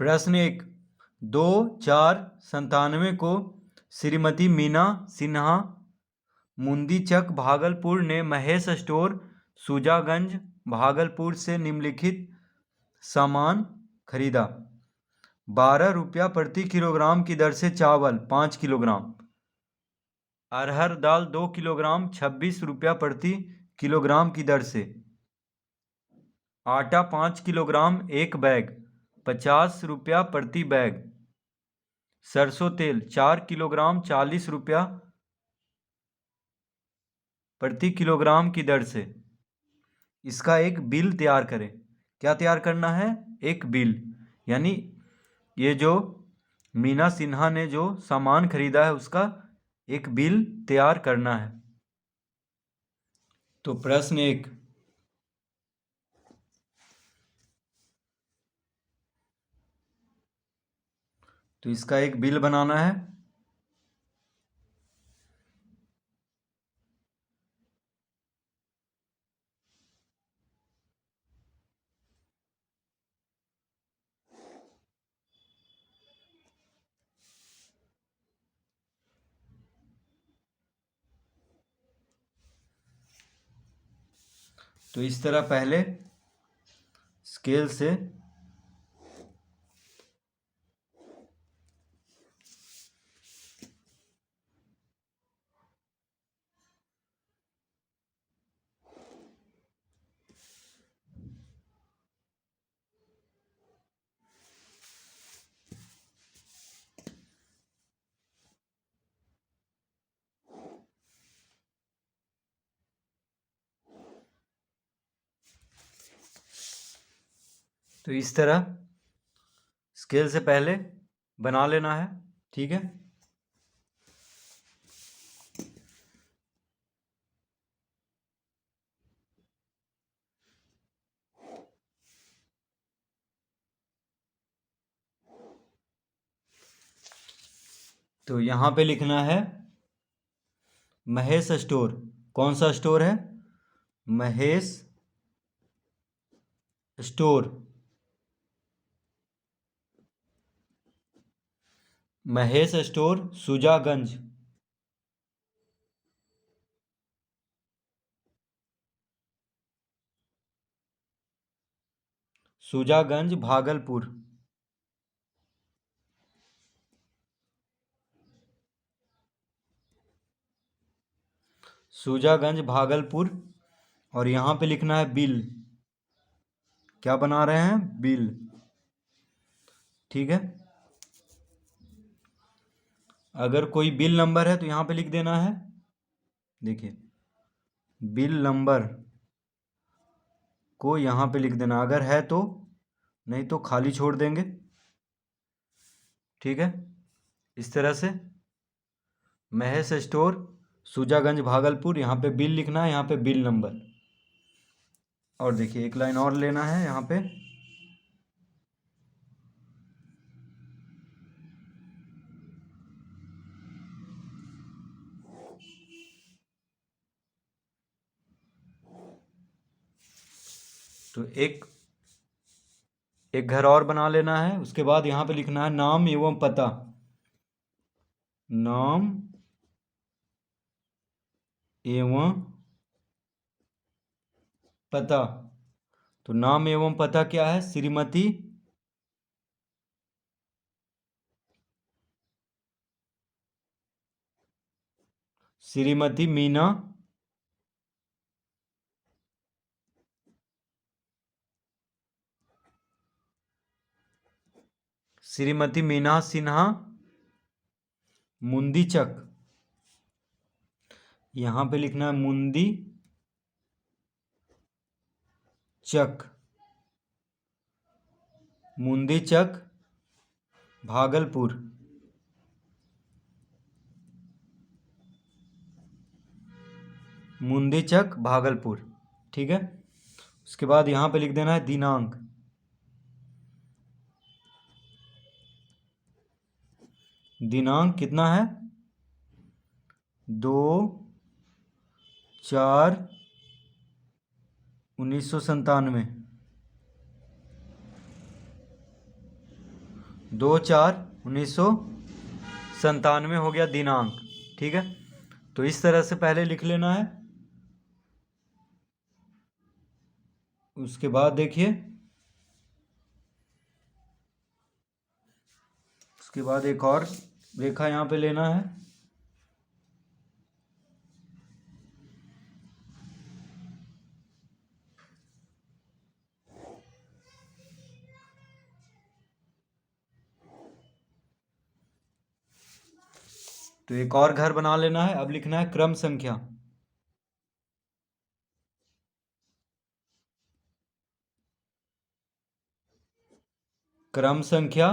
प्रश्न 1। 2/4/97 को श्रीमती मीना सिन्हा मुंदीचक भागलपुर ने महेश स्टोर सुजागंज भागलपुर से निम्नलिखित सामान खरीदा। 12 रुपया प्रति किलोग्राम की दर से चावल 5 किलोग्राम, अरहर दाल 2 किलोग्राम 26 रुपया प्रति किलोग्राम की दर से, आटा 5 किलोग्राम 1 बैग 50 रुपया प्रति बैग, सरसों तेल 4 किलोग्राम 40 रुपया प्रति किलोग्राम की दर से। इसका एक बिल तैयार करें। क्या तैयार करना है? एक बिल, यानी ये जो मीना सिन्हा ने जो सामान खरीदा है उसका एक बिल तैयार करना है। तो प्रश्न 1। तो इसका एक बिल बनाना है। तो इस तरह पहले स्केल से तो इस तरह स्केल से पहले बना लेना है। ठीक है। तो यहाँ पे लिखना है महेश स्टोर। कौन सा स्टोर है? महेश स्टोर। महेश स्टोर सुजागंज, सुजागंज भागलपुर। सुजागंज भागलपुर। और यहाँ पे लिखना है बिल। क्या बना रहे हैं? बिल। ठीक है। अगर कोई बिल नंबर है तो यहाँ पे लिख देना है। देखिए, बिल नंबर को यहाँ पे लिख देना अगर है तो, नहीं तो खाली छोड़ देंगे। ठीक है। इस तरह से महेश स्टोर सुजागंज भागलपुर, यहाँ पे बिल लिखना है, यहाँ पे बिल नंबर। और देखिए एक लाइन और लेना है यहाँ पे। तो एक घर और बना लेना है। उसके बाद यहाँ पे लिखना है नाम एवं पता। नाम एवं पता। तो नाम एवं पता क्या है? श्रीमती मीना सिन्हा मुंदीचक। यहाँ पे लिखना है मुंदी चक, मुंदीचक भागलपुर। मुंदीचक भागलपुर। ठीक है। उसके बाद यहाँ पे लिख देना है दिनांक। दिनांक कितना है? 2/4/1997। 2/4/1997 हो गया दिनांक। ठीक है, तो इस तरह से पहले लिख लेना है। उसके बाद देखिए, उसके बाद एक और रेखा यहाँ पे लेना है। तो एक और घर बना लेना है। अब लिखना है क्रम संख्या। क्रम संख्या,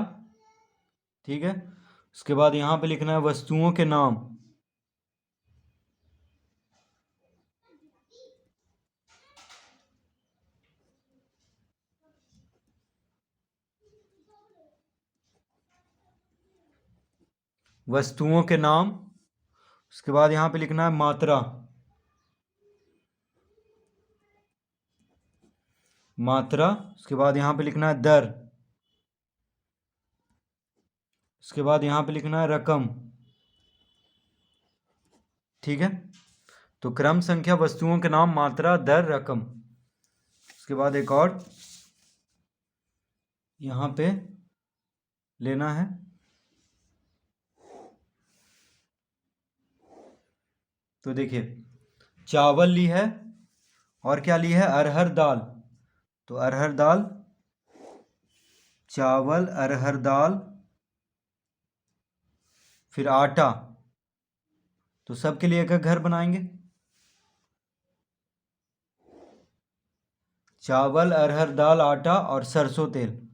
ठीक है। उसके बाद यहाँ पे लिखना है वस्तुओं के नाम। वस्तुओं के नाम। उसके बाद यहाँ पे लिखना है मात्रा। मात्रा। उसके बाद यहाँ पे लिखना है दर। उसके बाद यहाँ पे लिखना है रकम। ठीक है, तो क्रम संख्या, वस्तुओं के नाम, मात्रा, दर, रकम। उसके बाद एक और यहाँ पे लेना है। तो देखिए, चावल ली है और क्या ली है, अरहर दाल। तो अरहर दाल, चावल, अरहर दाल, फिर आटा। तो सबके लिए एक घर बनाएंगे। चावल, अरहर दाल, आटा और सरसों तेल।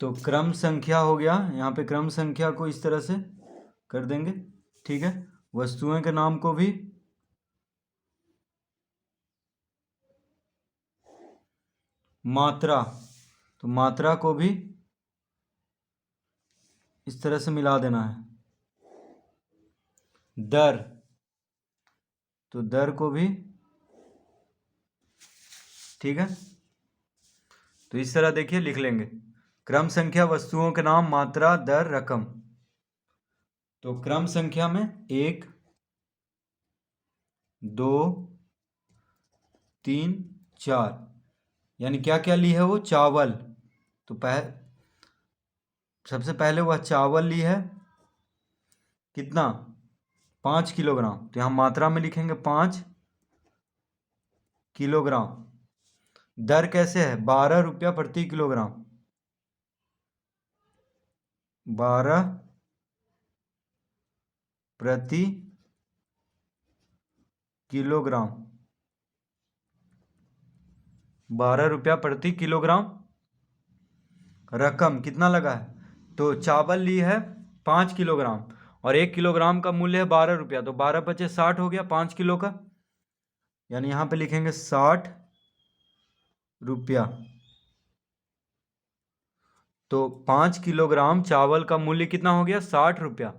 तो क्रम संख्या हो गया। यहाँ पे क्रम संख्या को इस तरह से कर देंगे। ठीक है, वस्तुओं के नाम को भी मात्रा, तो मात्रा को भी इस तरह से मिला देना है। दर, तो दर को भी, ठीक है। तो इस तरह देखिए लिख लेंगे, क्रम संख्या, वस्तुओं के नाम, मात्रा, दर, रकम। तो क्रम संख्या में 1 2 3 4, यानी क्या क्या ली है वो, चावल। तो सबसे पहले वह चावल ली है, कितना, 5 किलोग्राम। तो यहाँ मात्रा में लिखेंगे 5 किलोग्राम। दर कैसे है, 12 रुपया प्रति किलोग्राम। 12 प्रति किलोग्राम। 12 रुपया प्रति किलोग्राम। रकम कितना लगा है, तो चावल ली है 5 किलोग्राम और 1 किलोग्राम का मूल्य है 12 रुपया। तो 12 × 5 = 60 हो गया 5 किलो का, यानी यहाँ पे लिखेंगे 60 रुपया। तो 5 किलोग्राम चावल का मूल्य कितना हो गया, 60 रुपया।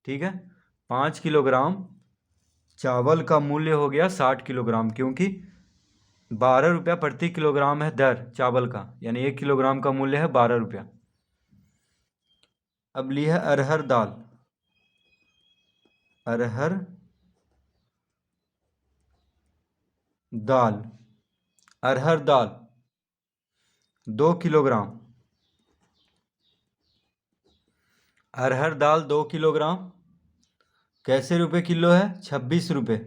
ठीक है, 5 किलोग्राम चावल का मूल्य हो गया 60 किलोग्राम, क्योंकि 12 रुपया प्रति किलोग्राम है दर चावल का, यानी 1 किलोग्राम का मूल्य है 12 रुपया। अब ली है अरहर दाल। अरहर दाल। अरहर दाल 2 किलोग्राम। अरहर दाल 2 किलोग्राम कैसे रुपए किलो है, 26 रुपये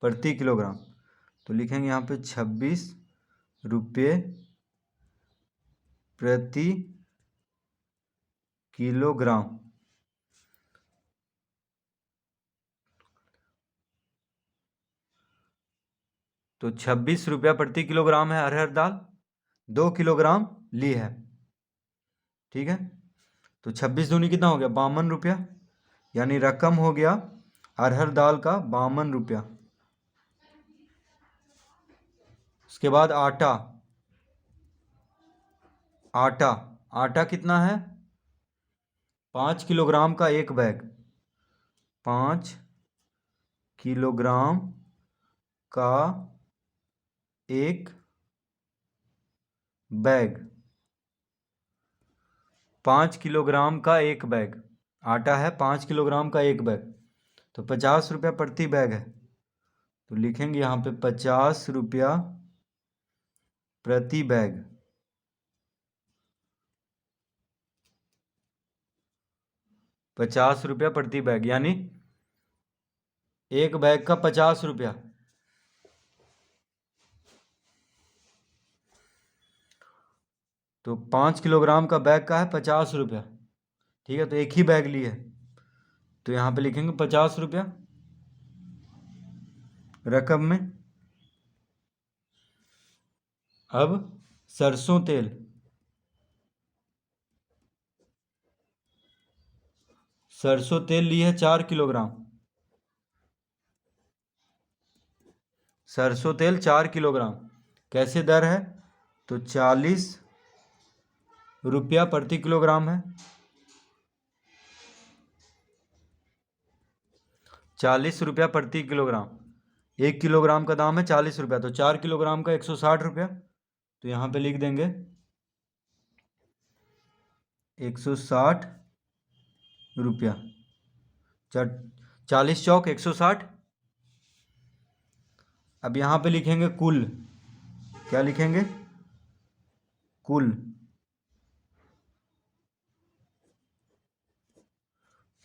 प्रति किलोग्राम। तो लिखेंगे यहाँ पे 26 रुपये प्रति किलोग्राम। तो 26 रुपया प्रति किलोग्राम है अरहर दाल, 2 किलोग्राम ली है। ठीक है, तो 26 दूनी कितना हो गया, 52 रुपया, यानी रकम हो गया अरहर दाल का 52 रुपया। उसके बाद आटा। आटा, आटा कितना है, 5 किलोग्राम का एक बैग, 5 किलोग्राम का एक बैग, 5 किलोग्राम का एक बैग, आटा है 5 किलोग्राम का एक बैग, तो 50 रुपया प्रति बैग है। तो लिखेंगे यहाँ पे 50 रुपया प्रति बैग, 50 रुपया प्रति बैग, यानी एक बैग का 50 रुपया। तो 5 किलोग्राम का बैग का है 50 रुपया, ठीक है, तो एक ही बैग लिए, तो यहाँ पे लिखेंगे 50 रुपया रकम में। अब सरसों तेल, सरसों तेल लिए है 4 किलोग्राम, सरसों तेल 4 किलोग्राम, कैसे दर है, तो 40 रुपया प्रति किलोग्राम है, 40 रुपया प्रति किलोग्राम, 1 किलोग्राम का दाम है 40 रुपया, तो 4 किलोग्राम का 160 रुपया, तो यहाँ पे लिख देंगे 160 रुपया, 40 चौक 160। अब यहाँ पे लिखेंगे कुल, क्या लिखेंगे, कुल,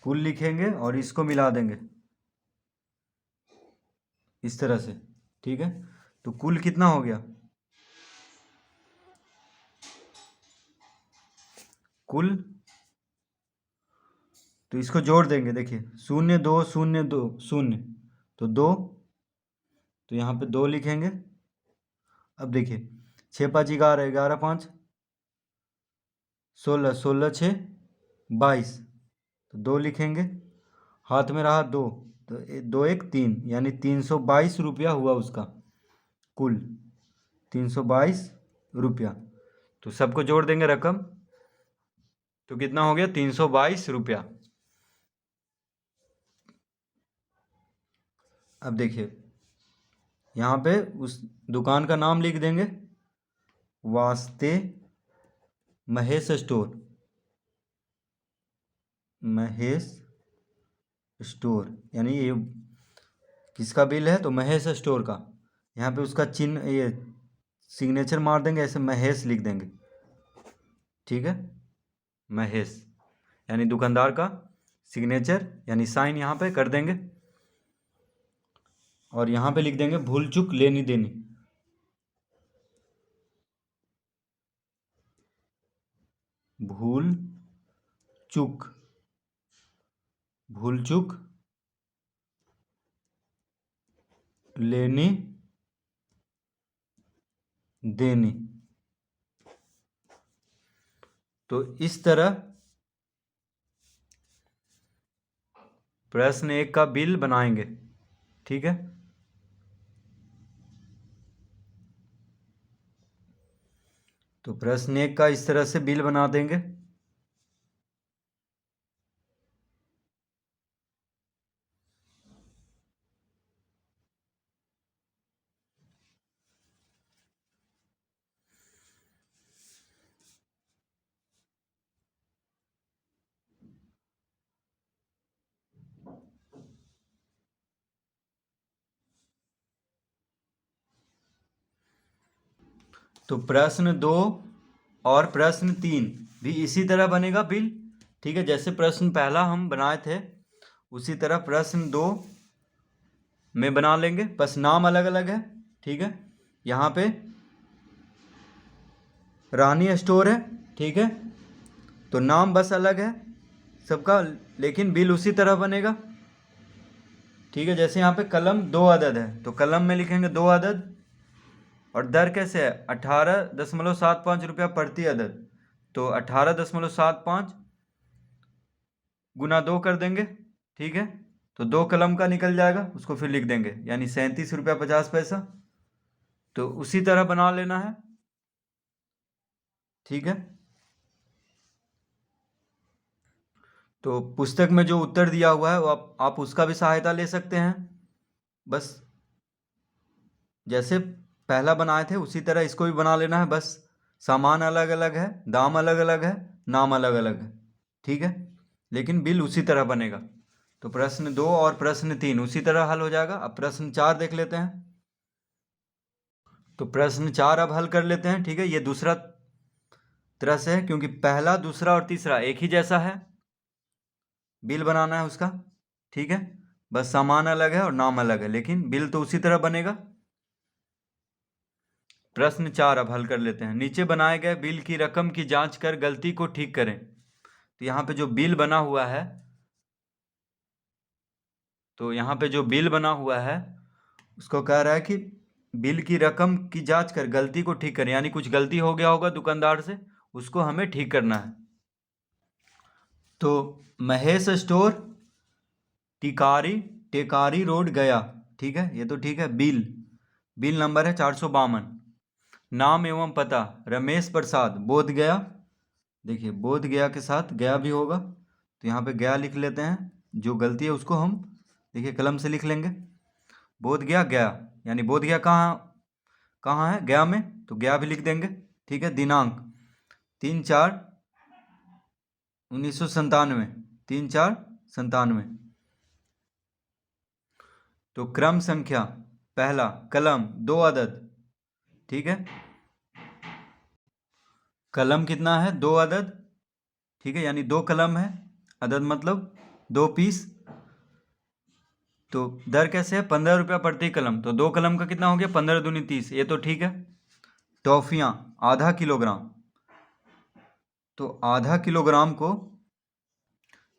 कुल लिखेंगे और इसको मिला देंगे इस तरह से, ठीक है, तो कुल कितना हो गया, कुल, तो इसको जोड़ देंगे, देखिए 0 2 0 2 0, तो 2, तो यहाँ पे 2 लिखेंगे। अब देखिए 6 5 11, 11 5 16, 16 6 22, तो 2 लिखेंगे, हाथ में रहा 2, तो 2 1 3, यानी 322 रुपया हुआ उसका कुल, 322 रुपया, तो सबको जोड़ देंगे रकम, तो कितना हो गया, 322 रुपया। अब देखिए यहाँ पे उस दुकान का नाम लिख देंगे, वास्ते महेश स्टोर, महेश स्टोर, यानी ये किसका बिल है, तो महेश स्टोर का, यहाँ पे उसका चिन्ह, ये सिग्नेचर मार देंगे, ऐसे महेश लिख देंगे, ठीक है, महेश, यानी दुकानदार का सिग्नेचर यानी साइन यहाँ पे कर देंगे, और यहाँ पे लिख देंगे भूल चूक लेनी देनी, भूल चूक, भूल चूक लेनी देनी। तो इस तरह प्रश्न 1 का बिल बनाएंगे, ठीक है। तो प्रश्न 1 का इस तरह से बिल बना देंगे। तो प्रश्न 2 और प्रश्न 3 भी इसी तरह बनेगा बिल, ठीक है, जैसे प्रश्न पहला हम बनाए थे उसी तरह प्रश्न 2 में बना लेंगे, बस नाम अलग अलग है, ठीक है, यहाँ पे रानी स्टोर है, ठीक है, तो नाम बस अलग है सबका, लेकिन बिल उसी तरह बनेगा, ठीक है। जैसे यहाँ पे कलम 2 अदद है, तो कलम में लिखेंगे 2 अदद, और दर कैसे है, 18.75 रुपया प्रति अदद, तो 18.75 गुना 2 कर देंगे, ठीक है, तो 2 कलम का निकल जाएगा, उसको फिर लिख देंगे, यानी 37 रुपया 50 पैसा, तो उसी तरह बना लेना है, ठीक है। तो पुस्तक में जो उत्तर दिया हुआ है वो आप उसका भी सहायता ले सकते हैं। बस जैसे पहला बनाए थे उसी तरह इसको भी बना लेना है। बस सामान अलग अलग है, दाम अलग अलग है, नाम अलग अलग है, ठीक है, लेकिन बिल उसी तरह बनेगा। तो प्रश्न 2 और प्रश्न 3 उसी तरह हल हो जाएगा। अब प्रश्न 4 देख लेते हैं। तो प्रश्न 4 अब हल कर लेते हैं, ठीक है। ये दूसरा तरह से है क्योंकि पहला, दूसरा और तीसरा एक ही जैसा है, बिल बनाना है उसका, ठीक है। बस सामान अलग है और नाम अलग है, लेकिन बिल तो उसी तरह बनेगा। प्रश्न 4 अब हल कर लेते हैं। नीचे बनाए गए बिल की रकम की जांच कर गलती को ठीक करें। तो यहाँ पे जो बिल बना हुआ है, उसको कह रहा है कि बिल की रकम की जांच कर गलती को ठीक करें, यानी कुछ गलती हो गया होगा दुकानदार से, उसको हमें ठीक करना है। तो महेश स्टोर, टेकारी रोड गया, ठीक है, ये तो ठीक है। बिल नंबर है 452। नाम एवं पता रमेश प्रसाद, बोध गया। देखिए बोध गया के साथ गया भी होगा, तो यहाँ पे गया लिख लेते हैं। जो गलती है उसको हम देखिए कलम से लिख लेंगे। बोध गया गया, यानी बोध गया कहाँ कहाँ है, गया में, तो गया भी लिख देंगे, ठीक है। दिनांक 3/4/1997, 3/4/97। तो क्रम संख्या पहला, कलम 2 अदद, ठीक है। कलम कितना है, 2 अदद, ठीक है, यानी 2 कलम है। अदद मतलब 2 पीस। तो दर कैसे है, 15 रुपया प्रति कलम, तो 2 कलम का कितना हो गया, 15 दूनी 30, ये तो ठीक है। टॉफियाँ आधा किलोग्राम, तो आधा किलोग्राम को,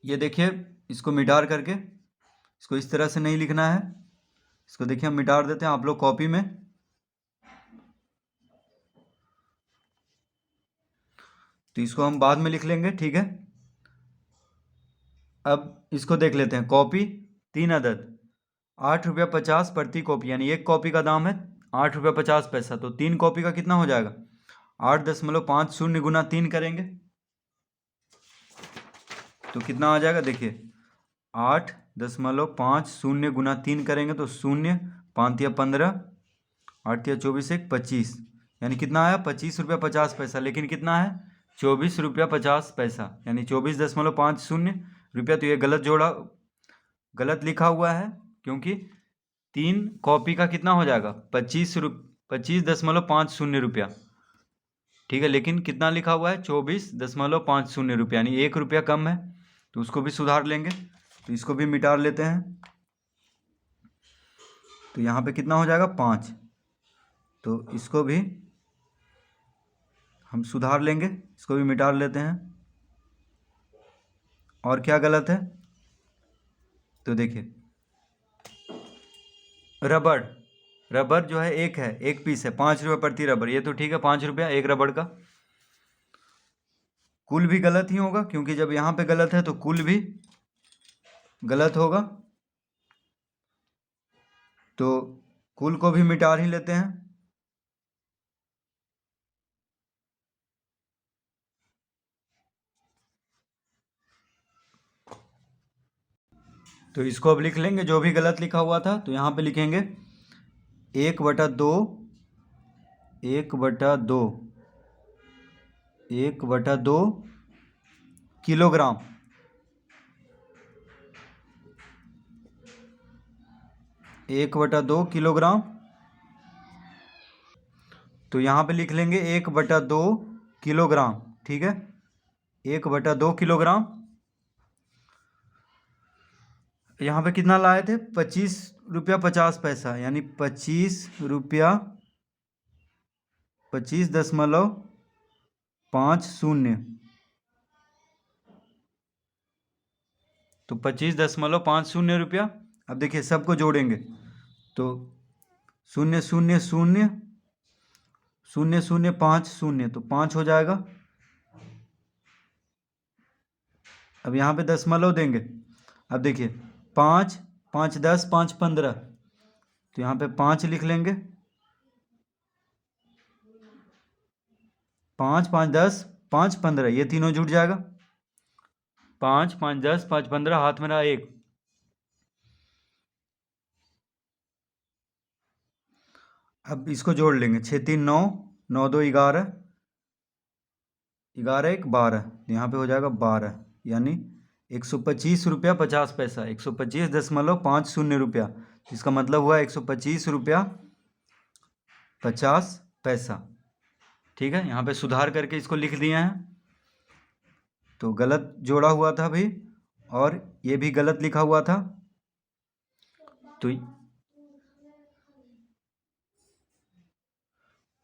ये देखिए इसको मिटार करके, इसको इस तरह से नहीं लिखना है, इसको देखिए हम मिटार देते हैं आप लोग कॉपी में। तो इसको हम बाद में लिख लेंगे, ठीक है। अब इसको देख लेते हैं। कॉपी 3 अदद, 8 रुपया 50 प्रति कॉपी, यानी एक कॉपी का दाम है 8 रुपया 50 पैसा। तो 3 कॉपी का कितना हो जाएगा, 8.50 गुना 3 करेंगे तो कितना आ जाएगा, देखिए 8.50 गुना 3 करेंगे तो 0, 5 या 15, 8 या 24, 1 25, यानी कितना आया, 25 रुपया 50 पैसा। लेकिन कितना है, 24 रुपया 50 पैसा, यानी 24.50 रुपया। तो ये गलत लिखा हुआ है, क्योंकि 3 कॉपी का कितना हो जाएगा, 25.50 रुपया, ठीक है। लेकिन कितना लिखा हुआ है, 24.50 रुपया, यानी 1 रुपया कम है, तो उसको भी सुधार लेंगे। तो इसको भी मिटा लेते हैं। तो यहाँ पे कितना हो जाएगा, 5, तो इसको भी हम सुधार लेंगे, इसको भी मिटा लेते हैं। और क्या गलत है, तो देखिए रबड़ जो है एक पीस है, 5 रुपये प्रति रबड़, ये तो ठीक है, 5 रुपया एक रबड़ का। कुल भी गलत ही होगा, क्योंकि जब यहाँ पे गलत है तो कुल भी गलत होगा। तो कुल को भी मिटा ही लेते हैं। तो इसको अब लिख लेंगे, जो भी गलत लिखा हुआ था। तो यहाँ पे लिखेंगे 1/2, 1/2, 1/2 किलोग्राम, 1/2 किलोग्राम। तो यहाँ पे लिख लेंगे 1/2 किलोग्राम, ठीक है, 1/2 किलोग्राम। यहाँ पे कितना लाए थे, 25 रुपया 50 पैसा, यानी 25.50, तो 25.50 रुपया। अब देखिए सबको जोड़ेंगे तो 0000050, तो 5 हो जाएगा। अब यहाँ पे दशमलव देंगे। अब देखिए 5, 5 10, 5 15, तो यहाँ पे 5 लिख लेंगे, 5 5 10, 5 15, ये तीनों जुड़ जाएगा। 5 5 10 5 15, हाथ में रहा 1। अब इसको जोड़ लेंगे, 6 3 9, 9 2 11, 11 1 12, यहाँ पे हो जाएगा 12, यानी 125 रुपया 50 पैसा, 125.50 रुपया। इसका मतलब हुआ 125 रुपया 50 पैसा। ठीक है, यहाँ पे सुधार करके इसको लिख दिए हैं। तो गलत जोड़ा हुआ था भाई, और ये भी गलत लिखा हुआ था। तो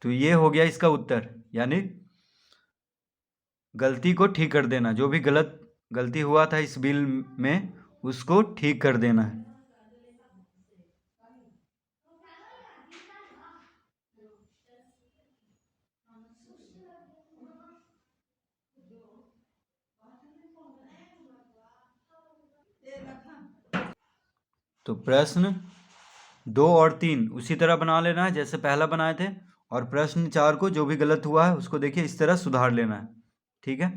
ये हो गया इसका उत्तर, यानी गलती को ठीक कर देना। जो भी गलती हुआ था इस बिल में, उसको ठीक कर देना है। तो प्रश्न 2 और 3 उसी तरह बना लेना है जैसे पहला बनाए थे, और प्रश्न 4 को जो भी गलत हुआ है उसको देखिए इस तरह सुधार लेना है। ठीक है।